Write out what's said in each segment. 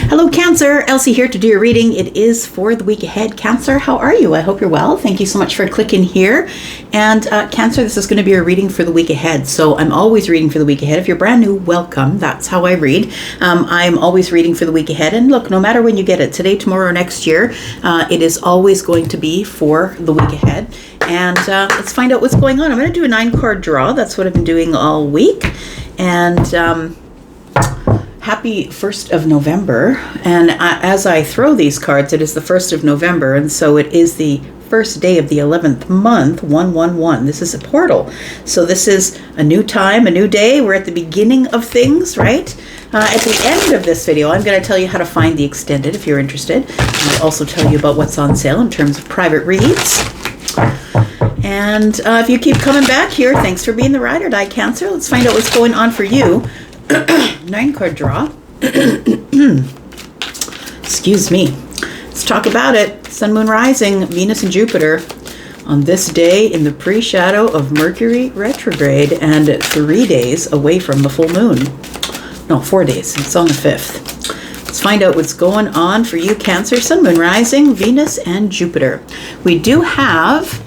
Hello Cancer, Elsie here to do your reading. It is for the week ahead. Cancer, how are you? I hope you're well. Thank you so much for clicking here. And Cancer, this is going to be a reading for the week ahead. So I'm always reading for the week ahead. If you're brand new, welcome. That's how I read. I'm always reading for the week ahead. And look, no matter when you get it, today, tomorrow, or next year, it is always going to be for the week ahead. And let's find out what's going on. I'm going to do a 9-card draw. That's what I've been doing all week. And happy 1st of November. And as I throw these cards, it is the 1st of November. And so it is the first day of the 11th month, 111. This is a portal. So this is a new time, a new day. We're at the beginning of things, right? At the end of this video, I'm going to tell you how to find the extended if you're interested. I'll also tell you about what's on sale in terms of private reads. And if you keep coming back here, thanks for being the ride or die, Cancer. Let's find out what's going on for you. 9-card draw. Excuse me. Let's talk about it. Sun, Moon, Rising, Venus and Jupiter on this day in the pre-shadow of Mercury retrograde and 3 days away from the full moon. No, 4 days. It's on the 5th. Let's find out what's going on for you, Cancer. Sun, Moon, Rising, Venus and Jupiter. We have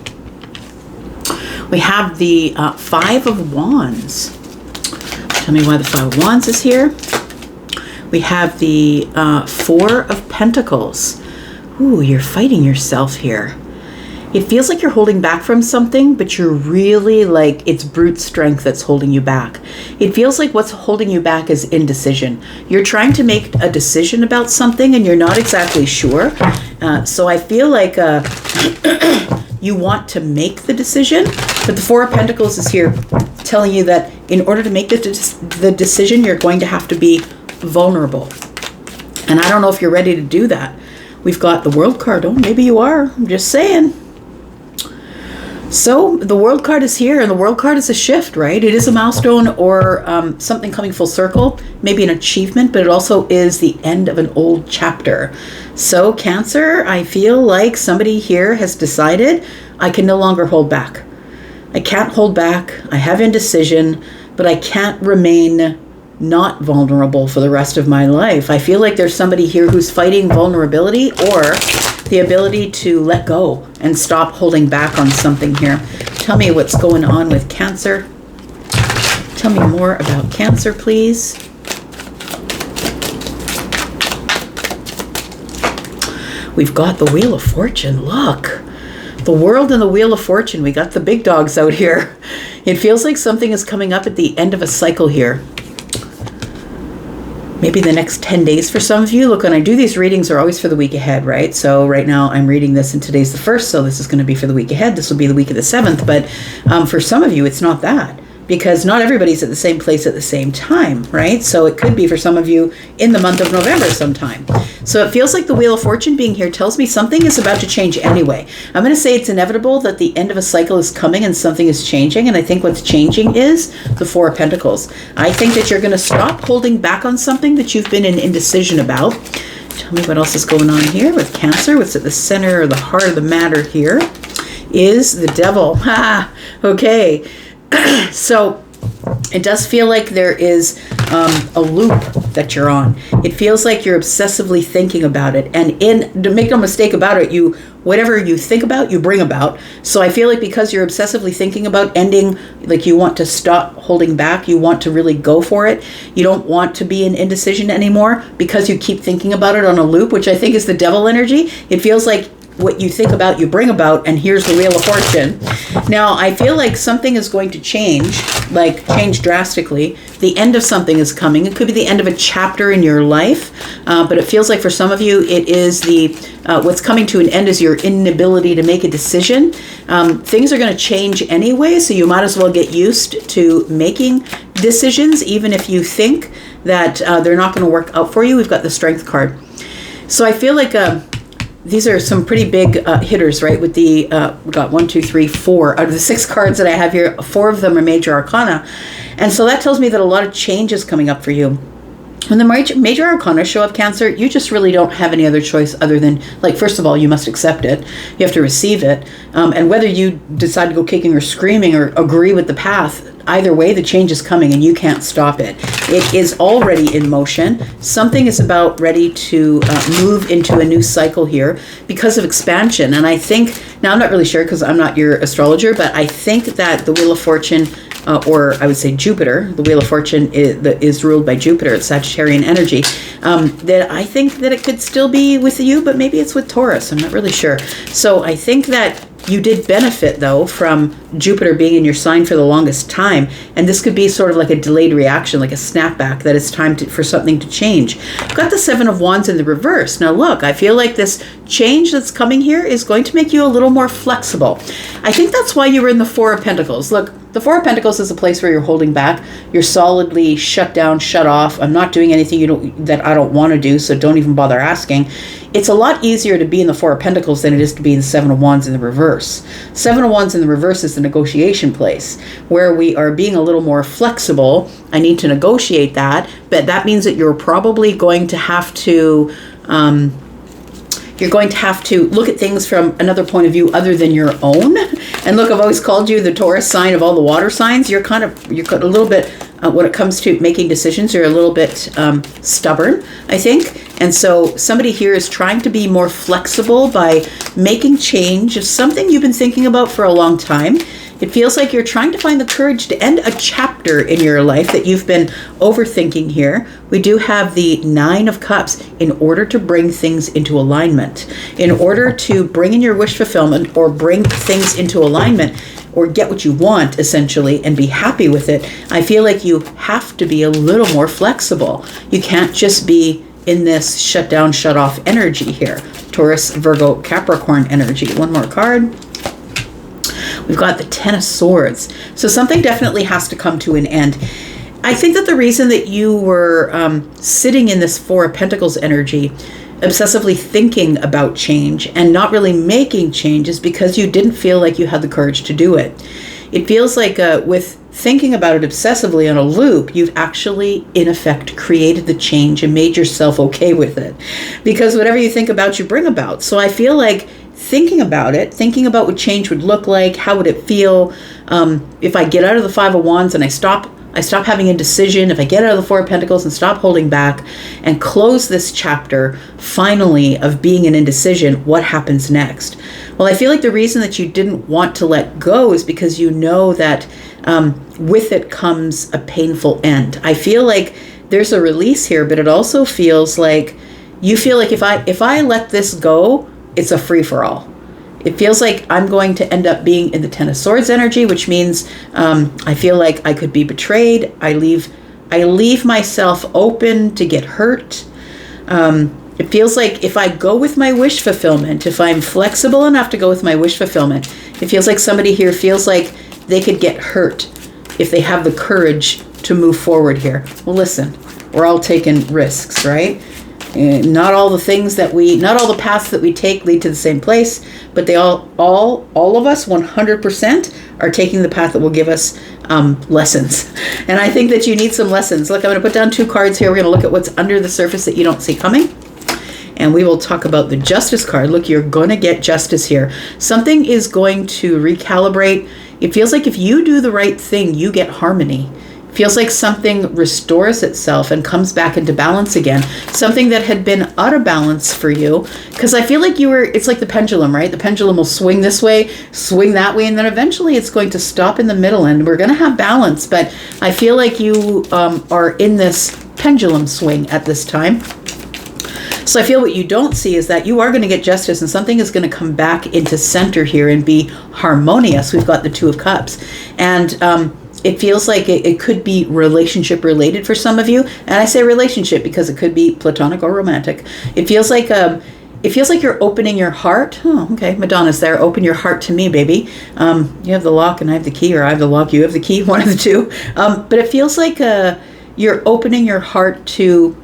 the 5 of Wands. Tell me why the 5 of Wands is here. We have the 4 of Pentacles. Ooh, you're fighting yourself here. It feels like you're holding back from something, but you're really like it's brute strength that's holding you back. It feels like what's holding you back is indecision. You're trying to make a decision about something and you're not exactly sure. So I feel like you want to make the decision, but the 4 of Pentacles is here telling you that in order to make the decision, you're going to have to be vulnerable. And I don't know if you're ready to do that. We've got the World card. Oh, maybe you are. I'm just saying. So the World card is here, and the World card is a shift, right? It is a milestone or something coming full circle, maybe an achievement, but it also is the end of an old chapter. So Cancer, I feel like somebody here has decided I can no longer hold back. I can't hold back. I have indecision, but I can't remain not vulnerable for the rest of my life. I feel like there's somebody here who's fighting vulnerability or the ability to let go and stop holding back on something here. Tell me what's going on with Cancer. Tell me more about Cancer, please. We've got the Wheel of Fortune. Look. The World and the Wheel of Fortune. We got the big dogs out here. It feels like something is coming up at the end of a cycle here. Maybe the next 10 days for some of you. Look, when I do these readings, are always for the week ahead, right? So right now I'm reading this and today's the 1st, so this is going to be for the week ahead. This will be the week of the 7th, but for some of you, it's not that. Because not everybody's at the same place at the same time, right? So it could be for some of you in the month of November sometime. So it feels like the Wheel of Fortune being here tells me something is about to change anyway. I'm going to say it's inevitable that the end of a cycle is coming and something is changing. And I think what's changing is the 4 of Pentacles. I think that you're going to stop holding back on something that you've been in indecision about. Tell me what else is going on here with Cancer. What's at the center or the heart of the matter here is the Devil. Ha! Okay. So it does feel like there is a loop that you're on. It feels like you're obsessively thinking about it. And to make no mistake about it, whatever you think about, you bring about. So I feel like because you're obsessively thinking about ending, like you want to stop holding back, you want to really go for it. You don't want to be in indecision anymore because you keep thinking about it on a loop, which I think is the Devil energy. It feels like what you think about, you bring about, and here's the Wheel of Fortune. Now, I feel like something is going to change drastically. The end of something is coming. It could be the end of a chapter in your life, but it feels like for some of you, it is what's coming to an end is your inability to make a decision. Things are going to change anyway, so you might as well get used to making decisions, even if you think that they're not going to work out for you. We've got the Strength card. So I feel like these are some pretty big hitters, right? With the, we got 1, 2, 3, 4 out of the 6 cards that I have here, 4 of them are major arcana. And so that tells me that a lot of change is coming up for you. When the major arcana show up, Cancer, you just really don't have any other choice other than, like, first of all, you must accept it. You have to receive it. And whether you decide to go kicking or screaming or agree with the path, either way, the change is coming and you can't stop it. It is already in motion. Something is about ready to move into a new cycle here because of expansion. And I think, now I'm not really sure because I'm not your astrologer, but I think that the Wheel of Fortune, or I would say Jupiter, the Wheel of Fortune is ruled by Jupiter, it's Sagittarian energy, that I think that it could still be with you, but maybe it's with Taurus, I'm not really sure. So I think that you did benefit, though, from Jupiter being in your sign for the longest time. And this could be sort of like a delayed reaction, like a snapback, that it's time for something to change. I've got the Seven of Wands in the reverse. Now, look, I feel like this change that's coming here is going to make you a little more flexible. I think that's why you were in the Four of Pentacles. Look, the Four of Pentacles is a place where you're holding back. You're solidly shut down, shut off. I'm not doing anything that I don't want to do, so don't even bother asking. It's a lot easier to be in the Four of Pentacles than it is to be in the Seven of Wands in the reverse. Seven of Wands in the reverse is the negotiation place where we are being a little more flexible. I need to negotiate that, but that means that you're probably going to have to look at things from another point of view other than your own. And look, I've always called you the Taurus sign of all the water signs. You're a little bit, when it comes to making decisions, you're a little bit stubborn, I think. And so somebody here is trying to be more flexible by making change of something you've been thinking about for a long time. It feels like you're trying to find the courage to end a chapter in your life that you've been overthinking here. We do have the Nine of Cups in order to bring things into alignment, in order to bring in your wish fulfillment or bring things into alignment or get what you want, essentially, and be happy with it. I feel like you have to be a little more flexible. You can't just be in this shut down, shut off energy here. Taurus, Virgo, Capricorn energy. One more card. We've got the Ten of Swords. So something definitely has to come to an end. I think that the reason that you were sitting in this Four of Pentacles energy, obsessively thinking about change and not really making change, is because you didn't feel like you had the courage to do it. It feels like with thinking about it obsessively on a loop, you've actually, in effect, created the change and made yourself okay with it. Because whatever you think about, you bring about. So I feel like thinking about it, thinking about what change would look like, how would it feel if I get out of the Five of Wands and I stop having indecision, if I get out of the Four of Pentacles and stop holding back and close this chapter, finally, of being in indecision, what happens next? Well, I feel like the reason that you didn't want to let go is because you know that with it comes a painful end. I feel like there's a release here, but it also feels like you feel like if I let this go, it's a free-for-all. It feels like I'm going to end up being in the Ten of Swords energy, which means I feel like I could be betrayed. I leave myself open to get hurt. It feels like if I go with my wish fulfillment, if I'm flexible enough to go with my wish fulfillment, it feels like somebody here feels like they could get hurt if they have the courage to move forward here. Well, listen, we're all taking risks, right? Not all the paths that we take lead to the same place, but they all of us 100% are taking the path that will give us lessons. And I think that you need some lessons. Look, I'm going to put down two cards here. We're going to look at what's under the surface that you don't see coming. And we will talk about the Justice card. Look, you're going to get justice here. Something is going to recalibrate. It feels like if you do the right thing, you get harmony. Feels like something restores itself and comes back into balance again. Something that had been out of balance for you. Because I feel like it's like the pendulum, right? The pendulum will swing this way, swing that way, and then eventually it's going to stop in the middle and we're going to have balance. But I feel like you are in this pendulum swing at this time. So I feel what you don't see is that you are going to get justice and something is going to come back into center here and be harmonious. We've got the Two of Cups. And it feels like it could be relationship related for some of you. And I say relationship because it could be platonic or romantic. It feels like you're opening your heart. Oh, okay. Madonna's there. Open your heart to me, baby. You have the lock and I have the key, or I have the lock, you have the key, one of the two. But it feels like you're opening your heart to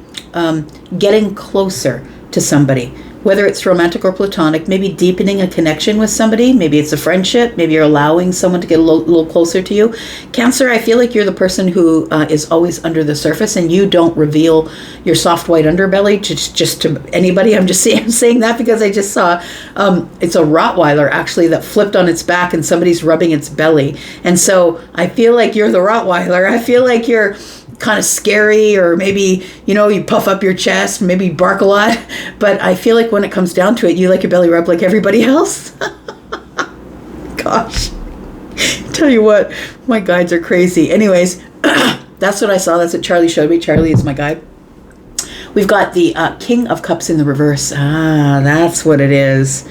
getting closer to somebody. whether it's romantic or platonic, maybe deepening a connection with somebody. Maybe it's a friendship. Maybe you're allowing someone to get a little closer to you. Cancer, I feel like you're the person who is always under the surface, and you don't reveal your soft white underbelly just to anybody. I'm saying that because I just saw it's a Rottweiler actually that flipped on its back and somebody's rubbing its belly. And so I feel like you're the Rottweiler. I feel like you're kind of scary, or maybe, you puff up your chest, maybe bark a lot. But I feel like when it comes down to it, you like your belly rubbed like everybody else. Gosh. Tell you what, my guides are crazy. Anyways, that's what I saw. That's what Charlie showed me. Charlie is my guide. We've got the King of Cups in the reverse. That's what it is.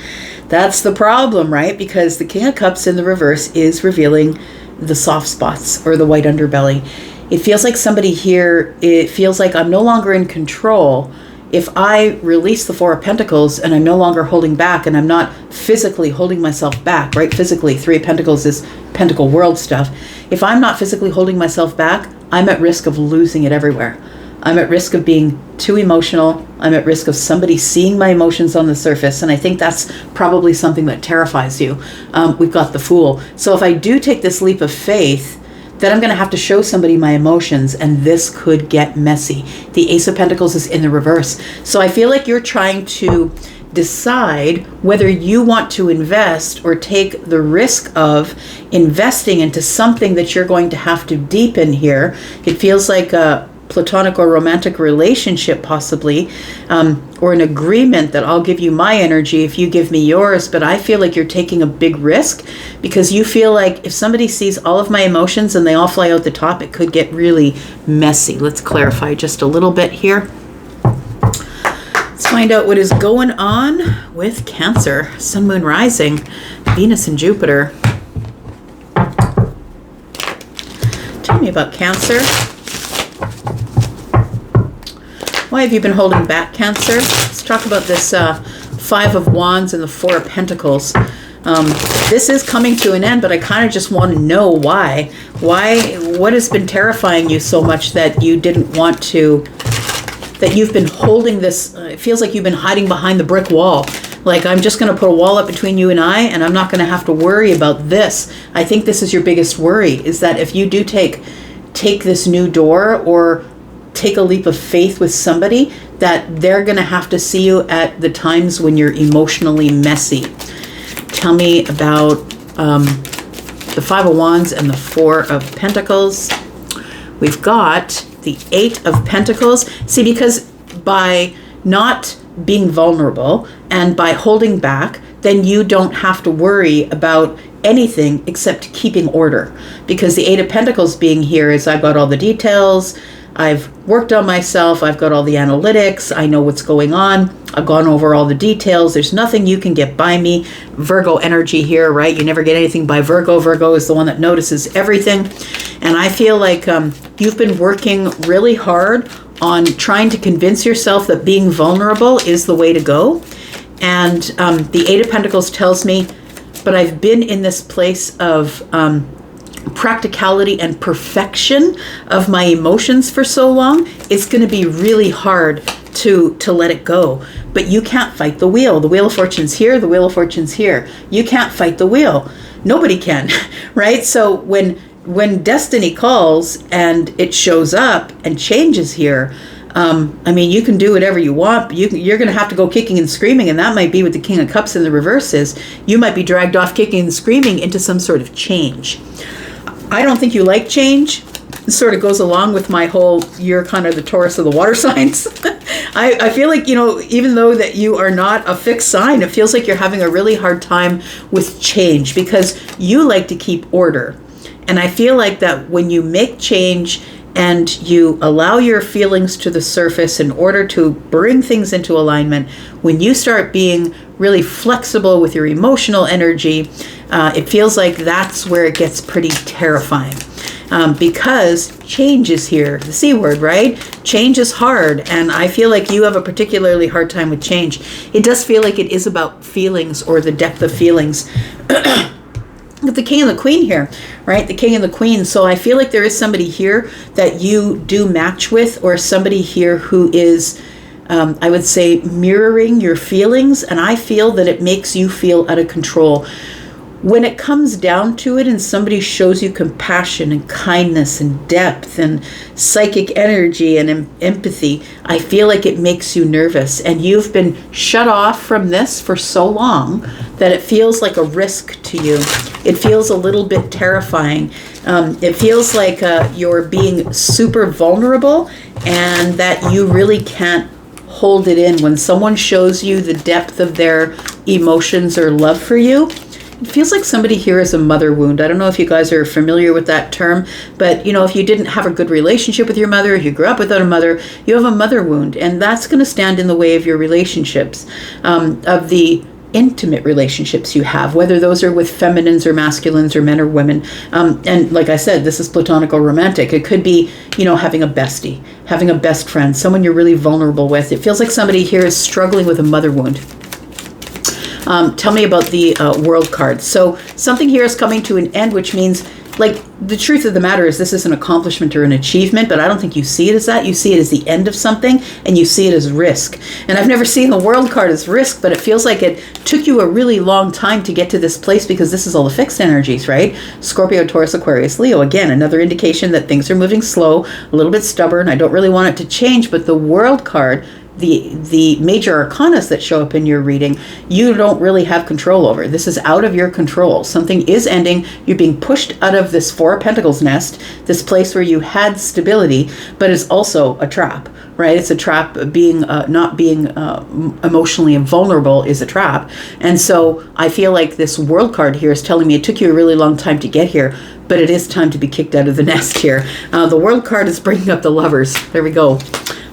That's the problem, right? Because the King of Cups in the reverse is revealing the soft spots or the white underbelly. It feels like somebody here, it feels like I'm no longer in control. If I release the Four of Pentacles and I'm no longer holding back, and I'm not physically holding myself back, right? Physically, Three of Pentacles is Pentacle world stuff. If I'm not physically holding myself back, I'm at risk of losing it everywhere. I'm at risk of being too emotional. I'm at risk of somebody seeing my emotions on the surface. And I think that's probably something that terrifies you. We've got the Fool. So if I do take this leap of faith, then I'm going to have to show somebody my emotions, and this could get messy. The Ace of Pentacles is in the reverse. So I feel like you're trying to decide whether you want to invest or take the risk of investing into something that you're going to have to deepen here. It feels like a platonic or romantic relationship possibly, or an agreement that I'll give you my energy if you give me yours. But I feel like you're taking a big risk because you feel like if somebody sees all of my emotions and they all fly out the top, it could get really messy. Let's clarify just a little bit here. Let's find out what is going on with Cancer. Sun, Moon, Rising, Venus and Jupiter. Tell me about Cancer. Why have you been holding back, Cancer? Let's talk about this Five of Wands and the Four of Pentacles. This is coming to an end, but I kind of just want to know why. What has been terrifying you so much that you didn't want to, that you've been holding this, it feels like you've been hiding behind the brick wall. Like, I'm just going to put a wall up between you and I'm not going to have to worry about this. I think this is your biggest worry, is that if you do take this new door or take a leap of faith with somebody, that they're going to have to see you at the times when you're emotionally messy. Tell me about the Five of Wands and the Four of Pentacles. We've got the Eight of Pentacles. See, because by not being vulnerable and by holding back, then you don't have to worry about anything except keeping order. Because the Eight of Pentacles being here is I've got all the details, I've worked on myself, I've got all the analytics, I know what's going on, I've gone over all the details, there's nothing you can get by me. Virgo energy here, right? You never get anything by Virgo. Virgo is the one that notices everything. And I feel like you've been working really hard on trying to convince yourself that being vulnerable is the way to go. And the Eight of Pentacles tells me, but I've been in this place of practicality and perfection of my emotions for so long, it's going to be really hard to let it go. But you can't fight the wheel. The Wheel of Fortune's here, the Wheel of Fortune's here. You can't fight the wheel. Nobody can, right? So when destiny calls and it shows up and change is here, I mean, you can do whatever you want, but you're going to have to go kicking and screaming, and that might be what the King of Cups in the reverse is. You might be dragged off kicking and screaming into some sort of change. I don't think you like change. It sort of goes along with my whole, you're kind of the Taurus of the water signs. I feel like, even though that you are not a fixed sign, it feels like you're having a really hard time with change because you like to keep order. And I feel like that when you make change and you allow your feelings to the surface in order to bring things into alignment, when you start being really flexible with your emotional energy, it feels like that's where it gets pretty terrifying. Because change is here, the C word, right? Change is hard, and I feel like you have a particularly hard time with change. It does feel like it is about feelings or the depth of feelings. With the King and the Queen here, right? The King and the Queen. So I feel like there is somebody here that you do match with, or somebody here who is I would say mirroring your feelings, and I feel that it makes you feel out of control. When it comes down to it and somebody shows you compassion and kindness and depth and psychic energy and empathy, I feel like it makes you nervous. And you've been shut off from this for so long that it feels like a risk to you. It feels a little bit terrifying. It feels like you're being super vulnerable and that you really can't hold it in. When someone shows you the depth of their emotions or love for you, it feels like somebody here has a mother wound. I don't know if you guys are familiar with that term, but if you didn't have a good relationship with your mother, if you grew up without a mother, you have a mother wound, and that's going to stand in the way of your relationships, of the intimate relationships you have, whether those are with feminines or masculines or men or women. And like I said, this is platonic or romantic. It could be, having a bestie, having a best friend, someone you're really vulnerable with. It feels like somebody here is struggling with a mother wound. Tell me about the world card. So something here is coming to an end, which means, like, the truth of the matter is this is an accomplishment or an achievement, but I don't think you see it as that. You see it as the end of something, and you see it as risk. And I've never seen the world card as risk, but it feels like it took you a really long time to get to this place, because this is all the fixed energies, right? Scorpio, Taurus, Aquarius, Leo. Again, another indication that things are moving slow, a little bit stubborn. I don't really want it to change, but the world card, the major arcanas that show up in your reading, you don't really have control over. This is out of your control. Something is ending. You're being pushed out of this Four of Pentacles nest, this place where you had stability, but it's also a trap, right? It's a trap. Being not being emotionally vulnerable is a trap. And so I feel like this world card here is telling me it took you a really long time to get here, but it is time to be kicked out of the nest here. The world card is bringing up the Lovers. There we go.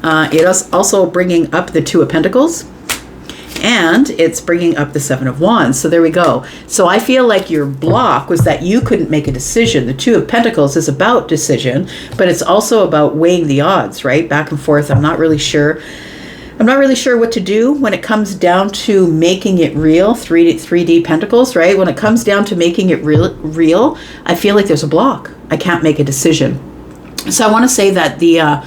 It is also bringing up the Two of Pentacles, and it's bringing up the Seven of Wands. So there we go. So I feel like your block was that you couldn't make a decision. The Two of Pentacles is about decision, but it's also about weighing the odds, right? Back and forth. I'm not really sure what to do when it comes down to making it real. 3D Pentacles, right? When it comes down to making it real, I feel like there's a block. I can't make a decision. So I want to say that the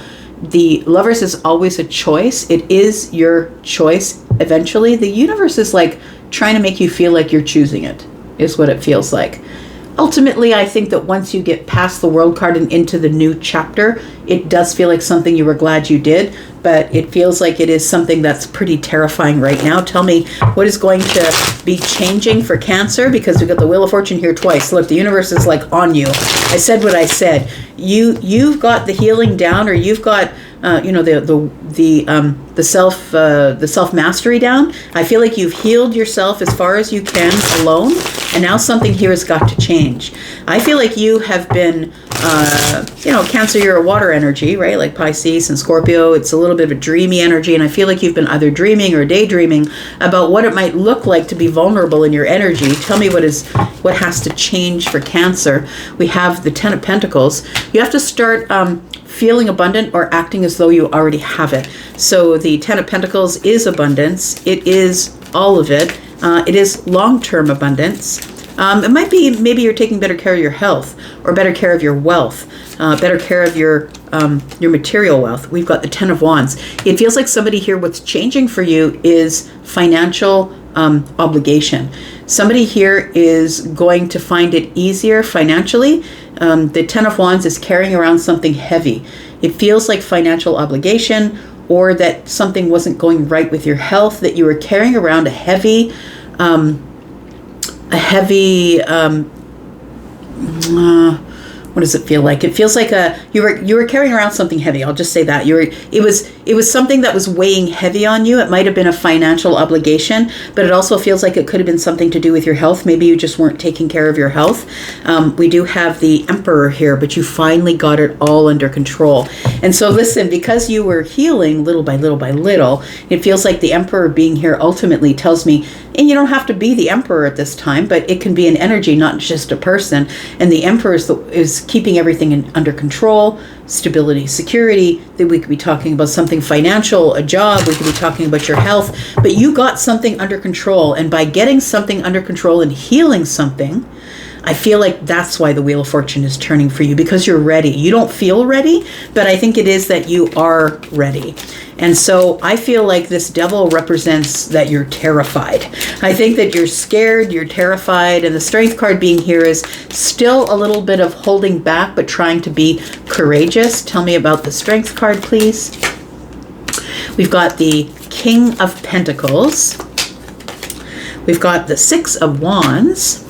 Lovers is always a choice. It is your choice eventually. The universe is like trying to make you feel like you're choosing it, is what it feels like. Ultimately, I think that once you get past the world card and into the new chapter, it does feel like something you were glad you did, but it feels like it is something that's pretty terrifying right now. Tell me what is going to be changing for Cancer, because we've got the Wheel of Fortune here twice. Look, the universe is like on you. I said what I said. You've got the healing down, or you've got the self mastery down. I feel like you've healed yourself as far as you can alone, and now something here has got to change. I feel like you have been, Cancer, you're a water energy, right? Like Pisces and Scorpio, it's a little bit of a dreamy energy, and I feel like you've been either dreaming or daydreaming about what it might look like to be vulnerable in your energy. Tell me what has to change for Cancer. We have the Ten of Pentacles. You have to start feeling abundant or acting as though you already have it. So the Ten of Pentacles is abundance. It is all of it. It is long-term abundance. It might be maybe you're taking better care of your health, or better care of your wealth, better care of your material wealth. We've got the Ten of Wands. It feels like somebody here, what's changing for you is financial obligation. Somebody here is going to find it easier financially. The Ten of Wands is carrying around something heavy. It feels like financial obligation, or that something wasn't going right with your health, that you were carrying around a heavy what does it feel like? It feels like you were carrying around something heavy. I'll just say that. It was something that was weighing heavy on you. It might have been a financial obligation, but it also feels like it could have been something to do with your health. Maybe you just weren't taking care of your health. We do have the Emperor here, but you finally got it all under control. And so listen, because you were healing little by little by little, it feels like the Emperor being here ultimately tells me, and you don't have to be the Emperor at this time, but it can be an energy, not just a person. And the Emperor is keeping everything under control, stability, security. That we could be talking about something financial, a job. We could be talking about your health. But you got something under control, and by getting something under control and healing something, I feel like that's why the Wheel of Fortune is turning for you, because you're ready. You don't feel ready, but I think it is that you are ready. And so I feel like this devil represents that you're terrified. I think that you're scared, you're terrified, and the strength card being here is still a little bit of holding back, but trying to be courageous. Tell me about the strength card, please. We've got the King of Pentacles. We've got the Six of Wands.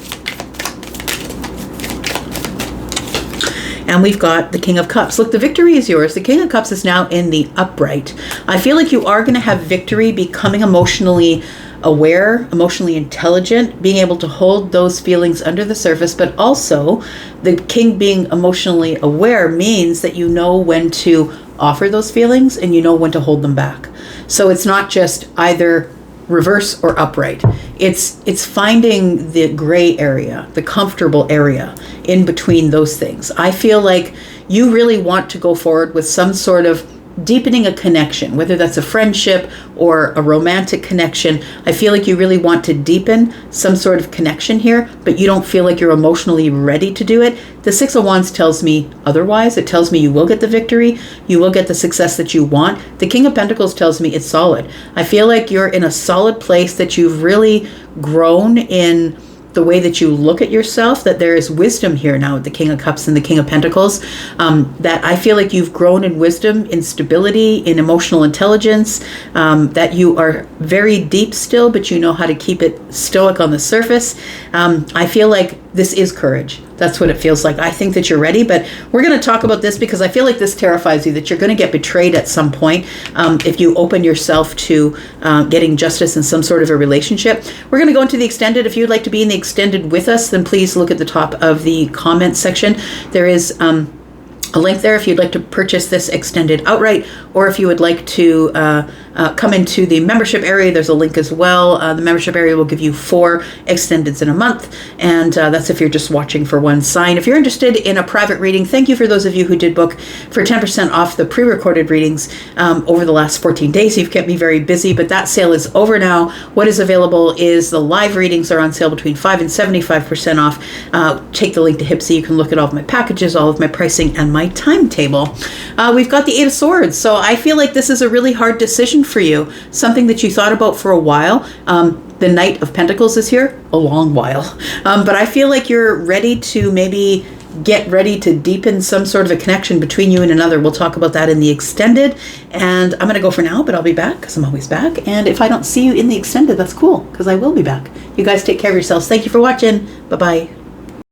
And we've got the King of Cups. Look, the victory is yours. The King of Cups is now in the upright. I feel like you are going to have victory, becoming emotionally aware, emotionally intelligent, being able to hold those feelings under the surface, but also the King being emotionally aware means that you know when to offer those feelings and you know when to hold them back. So it's not just either reverse or upright. It's finding the gray area, the comfortable area in between those things. I feel like you really want to go forward with some sort of deepening a connection, whether that's a friendship or a romantic connection. I feel like you really want to deepen some sort of connection here, but you don't feel like you're emotionally ready to do it. The Six of Wands tells me otherwise. It tells me you will get the victory, you will get the success that you want. The King of Pentacles tells me it's solid. I feel like you're in a solid place, that you've really grown in the way that you look at yourself, that there is wisdom here now with the King of Cups and the King of Pentacles, that I feel like you've grown in wisdom, in stability, in emotional intelligence, that you are very deep still, but you know how to keep it stoic on the surface. I feel like this is courage. That's what it feels like. I think that you're ready, but we're going to talk about this because I feel like this terrifies you, that you're going to get betrayed at some point if you open yourself to getting justice in some sort of a relationship. We're going to go into the extended. If you'd like to be in the extended with us, then please look at the top of the comment section. There is a link there if you'd like to purchase this extended outright, or if you would like to come into the membership area, there's a link as well. The membership area will give you 4 extendeds in a month, and that's if you're just watching for one sign. If you're interested in a private reading, thank you for those of you who did book for 10% off the pre-recorded readings over the last 14 days. You've kept me very busy, but that sale is over now. What is available is the live readings are on sale between 5 and 75% off. Take the link to Hypsee. You can look at all of my packages, all of my pricing, and my timetable. We've got the Eight of Swords. So I feel like this is a really hard decision for you, something that you thought about for a while. The Knight of Pentacles is here, a long while. But I feel like you're ready to maybe get ready to deepen some sort of a connection between you and another. We'll talk about that in the extended. And I'm going to go for now, but I'll be back because I'm always back. And if I don't see you in the extended, that's cool because I will be back. You guys take care of yourselves. Thank you for watching. Bye-bye.